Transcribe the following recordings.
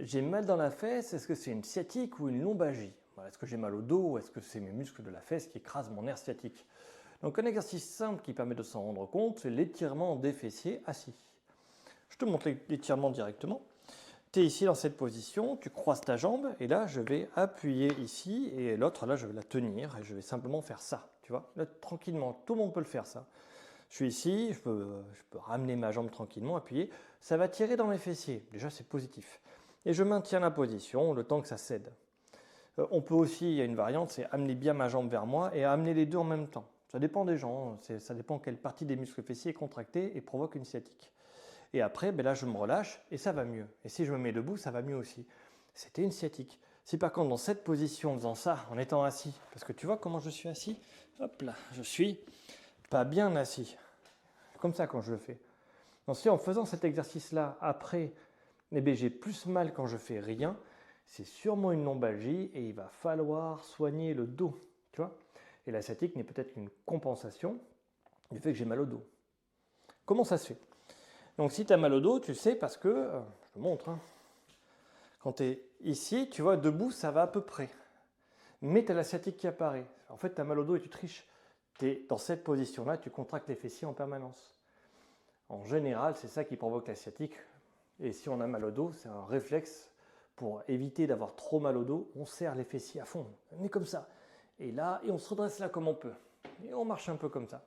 J'ai mal dans la fesse, est-ce que c'est une sciatique ou une lombalgie? Voilà, est-ce que j'ai mal au dos ou est-ce que c'est mes muscles de la fesse qui écrasent mon nerf sciatique? Donc un exercice simple qui permet de s'en rendre compte, c'est l'étirement des fessiers assis. Je te montre l'étirement directement. Tu es ici dans cette position, tu croises ta jambe et là je vais appuyer ici et l'autre là je vais la tenir et je vais simplement faire ça, tu vois. Là tranquillement, tout le monde peut le faire ça. Je suis ici, je peux ramener ma jambe tranquillement, appuyer, ça va tirer dans mes fessiers, déjà c'est positif. Et je maintiens la position le temps que ça cède. On peut aussi, il y a une variante, c'est amener bien ma jambe vers moi et amener les deux en même temps. Ça dépend des gens, ça dépend quelle partie des muscles fessiers est contractée et provoque une sciatique. Et après, ben là, je me relâche et ça va mieux. Et si je me mets debout, ça va mieux aussi. C'était une sciatique. Si par contre, dans cette position, en faisant ça, en étant assis, parce que tu vois comment je suis assis, hop là, je suis pas bien assis. Comme ça quand je le fais. Donc si en faisant cet exercice-là, après, eh bien, j'ai plus mal quand je fais rien, c'est sûrement une lombalgie et il va falloir soigner le dos. Tu vois. Et la sciatique n'est peut-être qu'une compensation du fait que j'ai mal au dos. Comment ça se fait? Donc si tu as mal au dos, tu le sais parce que, je te montre, hein, quand tu es ici, tu vois, debout, ça va à peu près. Mais tu as la sciatique qui apparaît. En fait, tu as mal au dos et tu triches. Tu es dans cette position-là, tu contractes les fessiers en permanence. En général, c'est ça qui provoque la sciatique. Et si on a mal au dos, c'est un réflexe pour éviter d'avoir trop mal au dos. On serre les fessiers à fond. On est comme ça. Et là, et on se redresse là comme on peut. Et on marche un peu comme ça.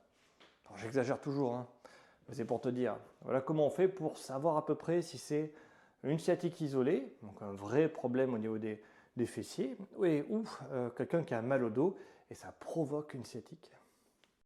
J'exagère toujours, hein. Mais c'est pour te dire. Voilà comment on fait pour savoir à peu près si c'est une sciatique isolée, donc un vrai problème au niveau des fessiers, ou quelqu'un qui a mal au dos et ça provoque une sciatique.